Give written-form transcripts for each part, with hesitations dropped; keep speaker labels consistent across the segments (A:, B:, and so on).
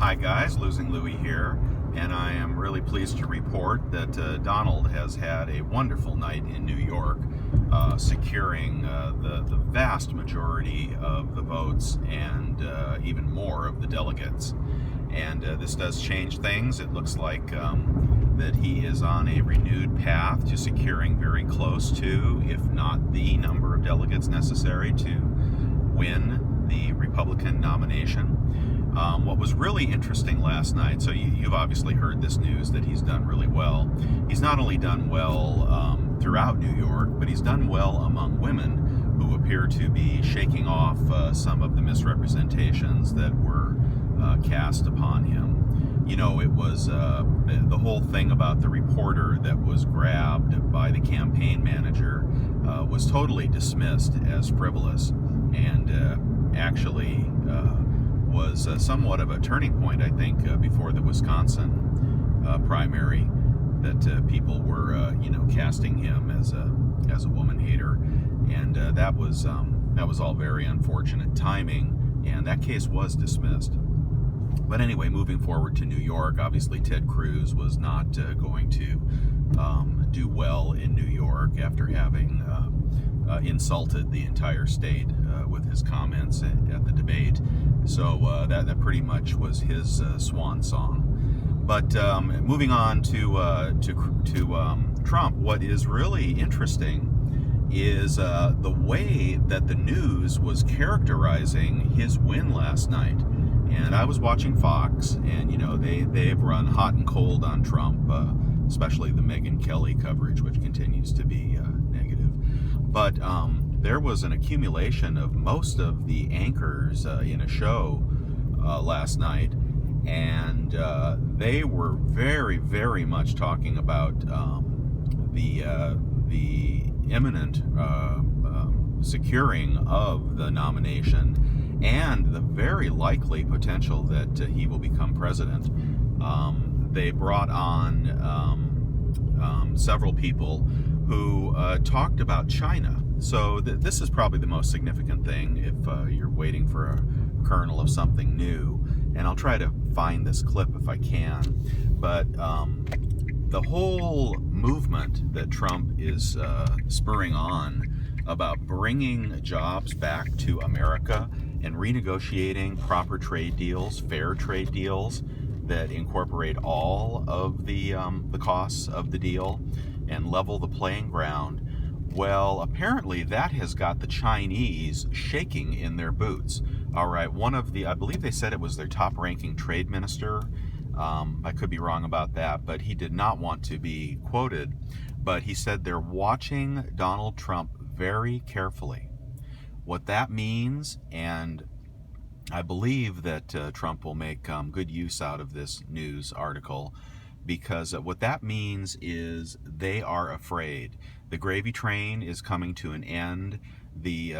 A: Hi guys, Losing Louie here, and I am really pleased to report that Donald has had a wonderful night in New York, securing the vast majority of the votes and even more of the delegates. And this does change things. It looks like that he is on a renewed path to securing very close to, if not the number of delegates necessary to win the Republican nomination. What was really interesting last night, so you've obviously heard this news that he's done really well. He's not only done well throughout New York, but he's done well among women who appear to be shaking off some of the misrepresentations that were cast upon him. You know, it was the whole thing about the reporter that was grabbed by the campaign manager was totally dismissed as frivolous, and actually was somewhat of a turning point, I think, before the Wisconsin primary, that people were, casting him as a woman hater, and that was all very unfortunate timing, and that case was dismissed. But anyway, moving forward to New York, obviously Ted Cruz was not going to do well in New York after having insulted the entire state with his comments at the debate. So that pretty much was his swan song. But moving on to Trump, what is really interesting is the way that the news was characterizing his win last night. And I was watching Fox, and they've run hot and cold on Trump, especially the Megyn Kelly coverage, which continues to be negative. But there was an accumulation of most of the anchors in a show last night, and they were very, very much talking about the imminent securing of the nomination and the very likely potential that he will become president. They brought on several people who talked about China. So this is probably the most significant thing if you're waiting for a kernel of something new. And I'll try to find this clip if I can. But the whole movement that Trump is spurring on about bringing jobs back to America and renegotiating proper trade deals, fair trade deals that incorporate all of the costs of the deal and level the playing ground. Well, apparently that has got the Chinese shaking in their boots. All right, I believe they said it was their top-ranking trade minister. I could be wrong about that, but he did not want to be quoted. But he said they're watching Donald Trump very carefully. What that means, and I believe that Trump will make good use out of this news article, because what that means is they are afraid. The gravy train is coming to an end. The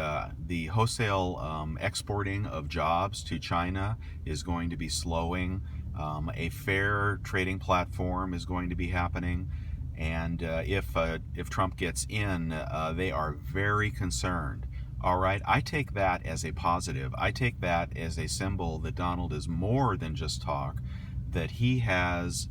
A: wholesale exporting of jobs to China is going to be slowing. A fair trading platform is going to be happening. And if Trump gets in, they are very concerned. All right, I take that as a positive. I take that as a symbol that Donald is more than just talk, that he has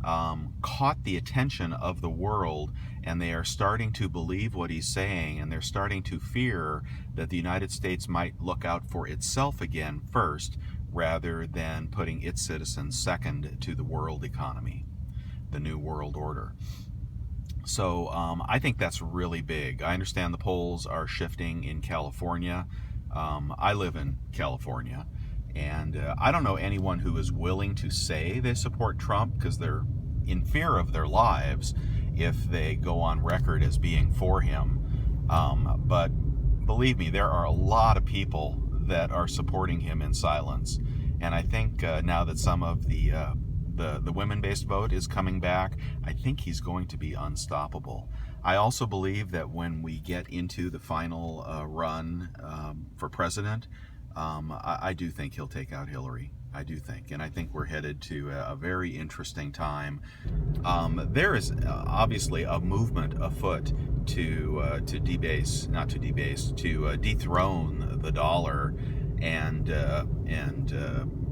A: caught the attention of the world, and they are starting to believe what he's saying, and they're starting to fear that the United States might look out for itself again first, rather than putting its citizens second to the world economy, the new world order. So I think that's really big. I understand the polls are shifting in California. I live in California, and I don't know anyone who is willing to say they support Trump because they're in fear of their lives if they go on record as being for him. But believe me, there are a lot of people that are supporting him in silence. And I think now that some of the women-based vote is coming back, I think he's going to be unstoppable. I also believe that when we get into the final run for president, I do think he'll take out Hillary. I do think, and I think we're headed to a very interesting time. There is obviously a movement afoot to dethrone the dollar and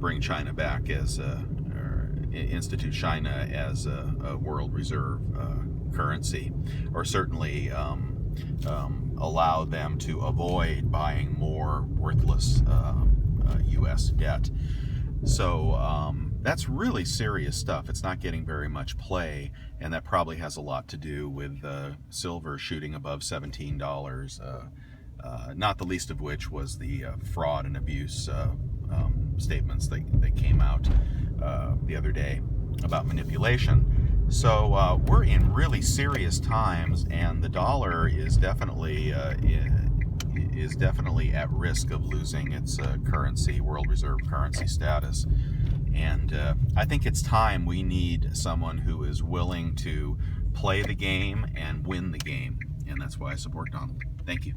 A: bring China back as or institute China as a world reserve currency, or certainly allow them to avoid buying more worthless U.S. debt. So that's really serious stuff. It's not getting very much play, and that probably has a lot to do with silver shooting above $17, not the least of which was the fraud and abuse statements that came out the other day about manipulation. So we're in really serious times, and the dollar is definitely at risk of losing its currency, world reserve currency status. And I think it's time we need someone who is willing to play the game and win the game. And that's why I support Donald. Thank you.